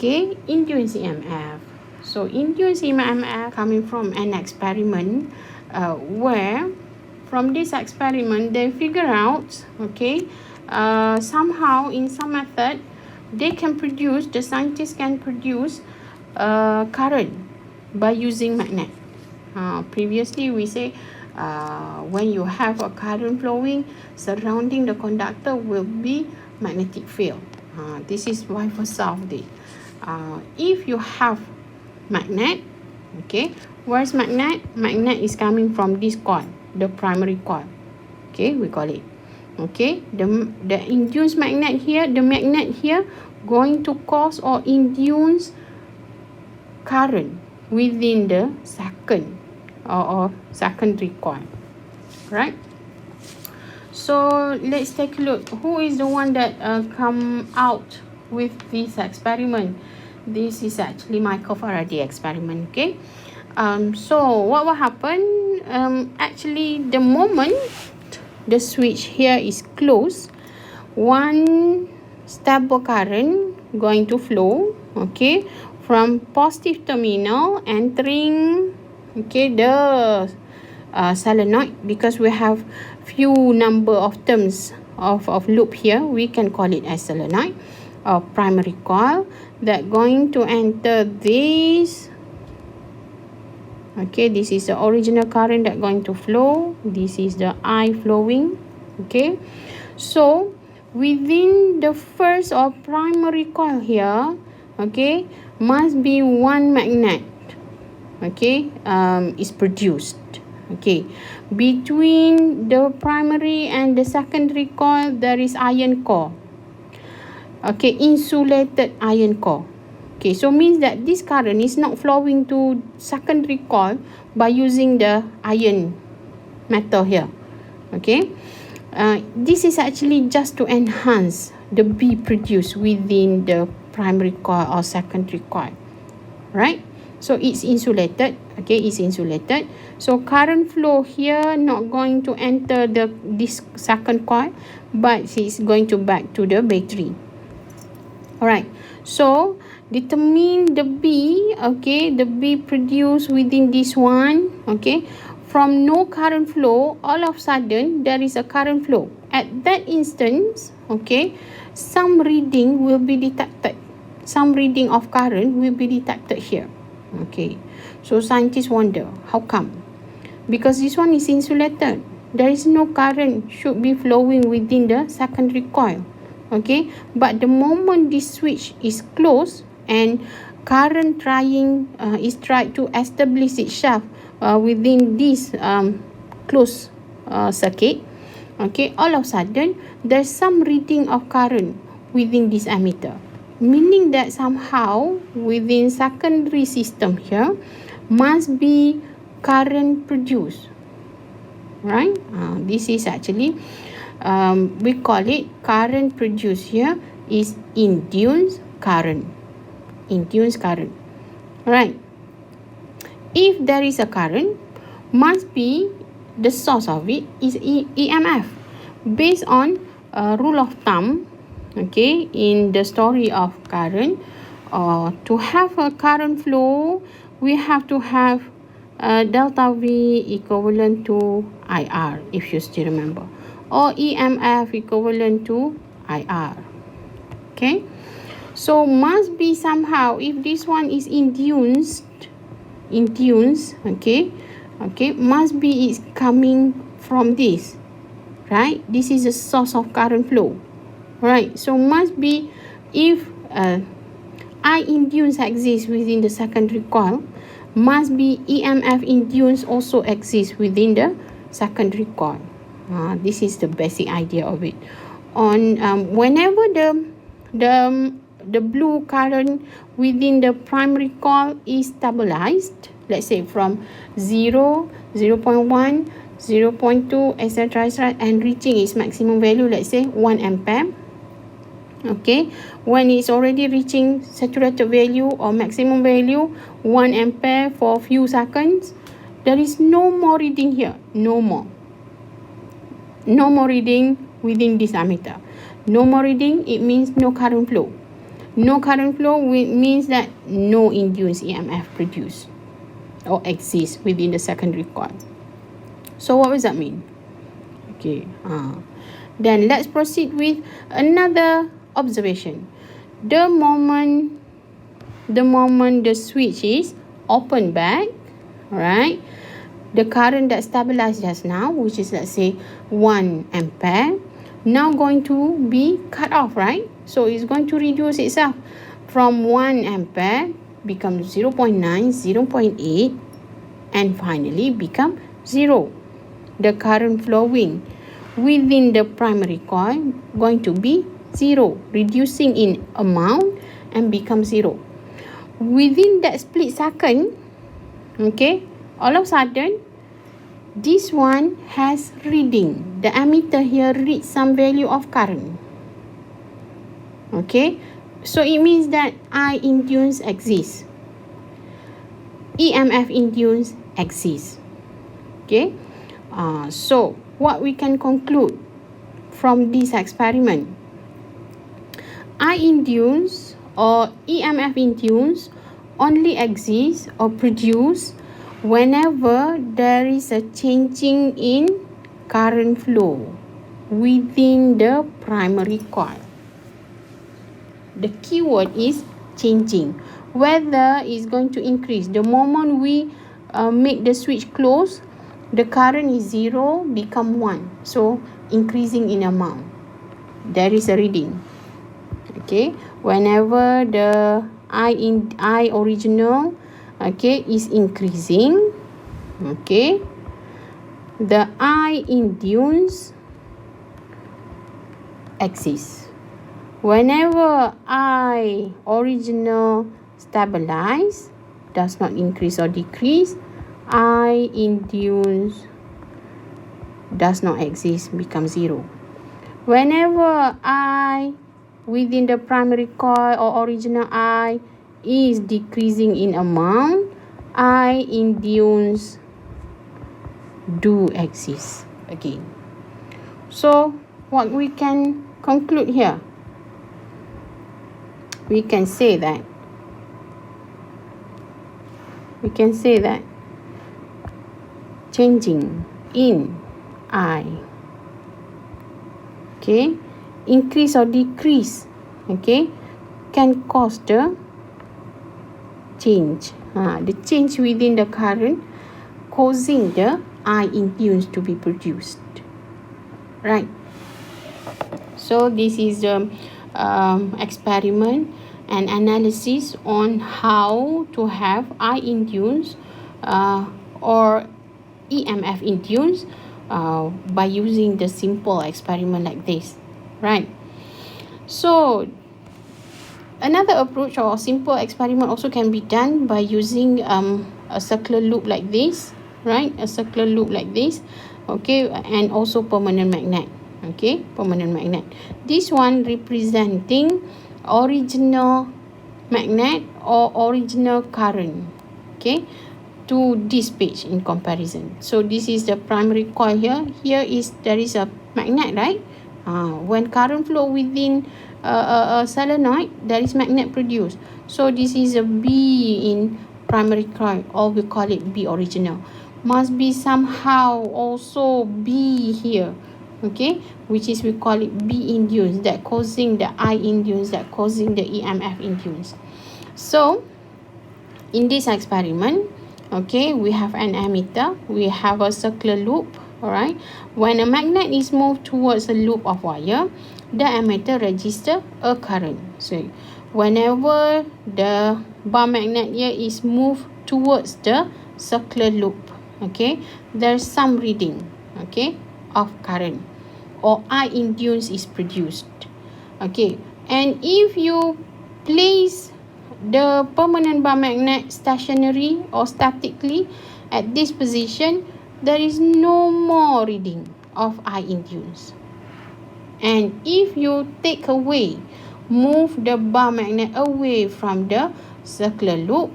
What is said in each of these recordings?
Okay, induced EMF. So induced EMF coming from an experiment where from this experiment they figure out, okay, somehow in some method the scientists can produce current by using magnet. Previously we say when you have a current flowing surrounding the conductor will be magnetic field. This is vice versa of this. If you have magnet, okay, where's magnet? Magnet is coming from this coil, the primary coil, okay, we call it, okay, the induced magnet here, the magnet here going to cause or induce current within the second or secondary coil, right? So let's take a look. Who is the one that come out with this experiment? This is actually Michael Faraday experiment, okay? So what will happen? Actually, the moment the switch here is closed, one stable current going to flow, okay, from positive terminal entering, okay, the solenoid. Because we have few number of terms of loop here, we can call it as solenoid or primary coil, that going to enter this, okay, this is the original current that going to flow, this is the I flowing, okay. So within the first or primary coil here, okay, must be one magnet, okay, is produced, okay. Between the primary and the secondary coil there is iron core, okay, insulated iron core, okay. So means that this current is not flowing to secondary coil by using the iron metal here, okay. This is actually just to enhance the B produced within the primary coil or secondary coil, right? So it's insulated, okay, it's insulated. So current flow here not going to enter this second coil, but it's going to back to the battery. Alright, so determine the B, okay, the B produced within this one, okay. From no current flow, all of a sudden there is a current flow. At that instance, okay, some reading will be detected. Some reading of current will be detected here, okay. So scientists wonder, how come? Because this one is insulated. There is no current should be flowing within the secondary coil, okay. But the moment this switch is closed and current is tried to establish itself within this closed circuit, okay, all of a sudden there's some reading of current within this ammeter, meaning that somehow within secondary system here must be current produced, right? This is actually we call it current produced here is induced current, right? If there is a current, must be the source of it is EMF. Based on rule of thumb, okay, in the story of current, to have a current flow, we have to have delta V equivalent to IR, if you still remember, or EMF equivalent to IR, okay. So must be somehow, if this one is induced, okay, must be it's coming from this, right? This is the source of current flow, right? So must be, if I induced exists within the secondary coil, must be EMF induced also exists within the secondary coil. This is the basic idea of it. On whenever the blue current within the primary coil is stabilized, let's say from 0, 0.1, 0.2, etc., and reaching its maximum value, let's say 1 ampere, okay. When it's already reaching saturated value or maximum value 1 ampere for a few seconds, there is no more reading here, no more reading within this ammeter. No more reading, it means no current flow. No current flow means that no induced EMF produced or exists within the secondary coil. So what does that mean? Okay, then let's proceed with another observation. The moment the switch is open back, right, the current that stabilized just now, which is, let's say, 1 ampere, now going to be cut off, right? So it's going to reduce itself from 1 ampere, become 0.9, 0.8, and finally become 0. The current flowing within the primary coil going to be 0, reducing in amount and become 0. Within that split second, okay, all of a sudden, this one has reading. The ammeter here reads some value of current. Okay, so it means that I induced exists. EMF induced exists. Okay, so what we can conclude from this experiment, I induced or EMF induced only exists or produce whenever there is a changing in current flow within the primary coil. The keyword is changing. Whether it's going to increase. The moment we make the switch close, the current is 0, become 1. So increasing in amount. There is a reading. Okay, whenever the I original, okay, is increasing, okay, the I induced exists. Whenever I original stabilize, does not increase or decrease, I induced does not exist, becomes 0. Whenever I within the primary coil or original I is decreasing in amount, I induced do exist again. So what we can conclude here, we can say that changing in I, okay, increase or decrease, okay, can cause the change, the change within the current, causing the I induced to be produced, right? So this is the experiment and analysis on how to have I induced or EMF induced by using the simple experiment like this, right? So another approach or simple experiment also can be done by using a circular loop like this, right? A circular loop like this, okay, and also permanent magnet, okay, permanent magnet. This one representing original magnet or original current, okay, to this page in comparison. So this is the primary coil here. There is a magnet, right? When current flow within a solenoid, there is magnet produced. So this is a B in primary coil, or we call it B original. Must be somehow also B here, okay, which is we call it B induced, that causing the I induced, that causing the EMF induced. So in this experiment, okay, we have an ammeter, we have a circular loop, all right. When a magnet is moved towards a loop of wire, the ammeter register a current. So whenever the bar magnet here is moved towards the circular loop, okay, there's some reading, okay, of current, or I induced is produced, okay. And if you place the permanent bar magnet stationary or statically at this position, there is no more reading of I induced. And if you take away, move the bar magnet away from the circular loop,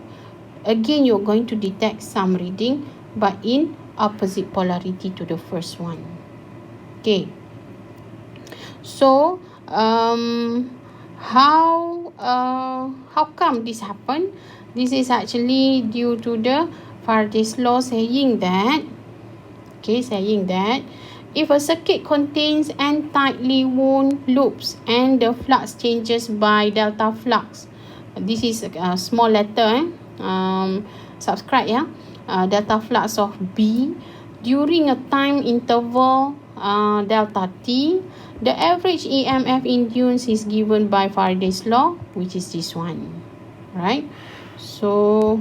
again you're going to detect some reading, but in opposite polarity to the first one, okay. So how how come this happened? This is actually due to the Faraday's law saying that if a circuit contains n tightly wound loops and the flux changes by delta flux, this is a small letter, subscribe, delta flux of B during a time interval delta t, the average EMF induced is given by Faraday's law, which is this one, right? So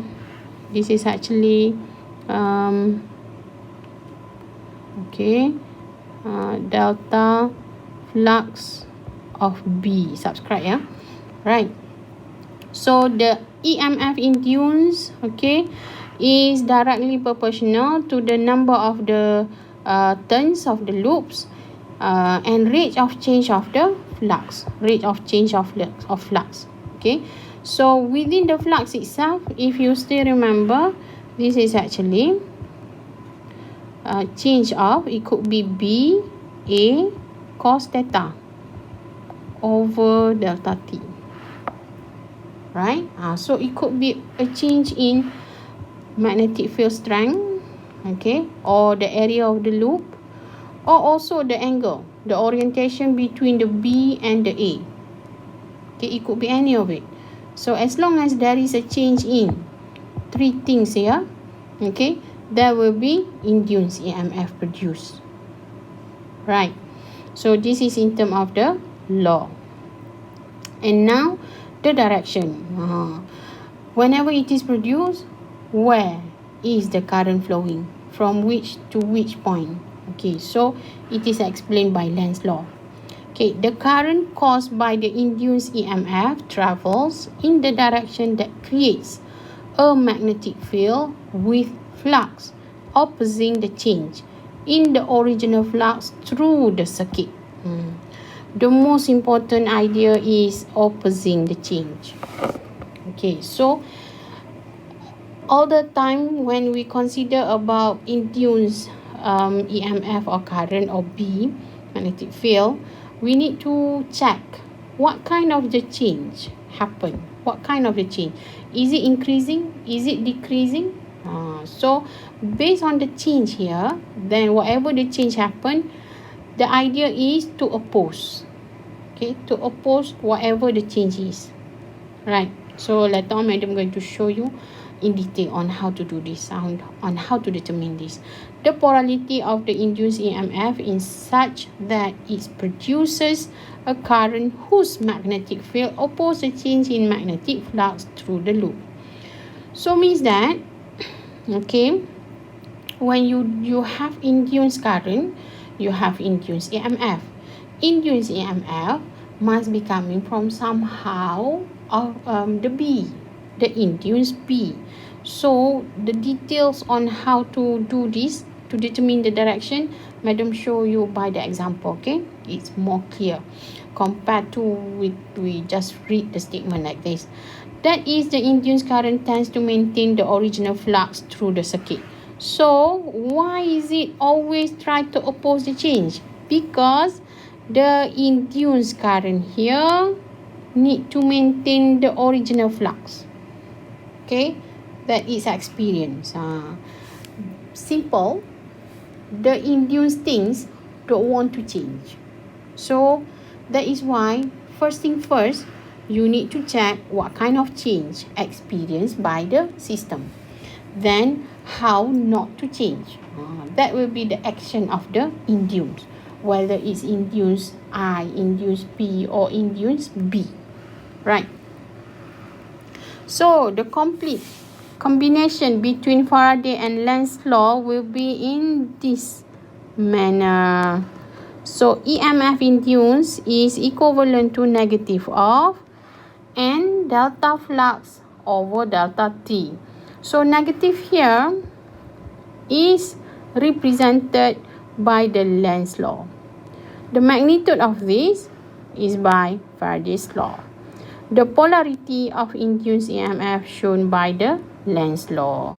this is actually delta flux of B. Subscribe, right? So the EMF induced, is directly proportional to the number of the turns of the loops and rate of change of the flux. So within the flux itself, if you still remember, this is actually change of, it could be B A cos theta over delta t, right? So it could be a change in magnetic field strength, or the area of the loop, or also the angle, the orientation between the B and the A. It could be any of it. So as long as there is a change in three things here, there will be induced EMF produced, right? So this is in terms of the law. And now the direction. Whenever it is produced, where is the current flowing? From which to which point? So it is explained by Lenz law. The current caused by the induced EMF travels in the direction that creates a magnetic field with flux opposing the change in the original flux through the circuit. The most important idea is opposing the change. So all the time when we consider about induced EMF or current or B, magnetic field, we need to check what kind of the change happen. What kind of the change? Is it increasing? Is it decreasing? So based on the change here, then whatever the change happen, the idea is to oppose. To oppose whatever the change is, right? So later on, Madam going to show you in detail on how to do this, on how to determine this. The polarity of the induced EMF is such that it produces a current whose magnetic field opposes a change in magnetic flux through the loop. So means that, when you have induced current, you have induced EMF. Induced EMF must be coming from somehow of the B, the induced B. So the details on how to do this to determine the direction, Madam show you by the example. It's more clear compared to we just read the statement like this. That is, the induced current tends to maintain the original flux through the circuit. So why is it always try to oppose the change? Because the induced current here need to maintain the original flux. That is experience. Simple. The induced things don't want to change. So that is why first thing first, you need to check what kind of change experienced by the system. Then how not to change. That will be the action of the induced, whether it's induced I, induced P, or induced B, right? So the complete combination between Faraday and Lenz law will be in this manner. So EMF induced is equivalent to negative of N delta flux over delta T. So negative here is represented by the Lenz law. The magnitude of this is by Faraday's law. The polarity of induced EMF shown by the Lenz law.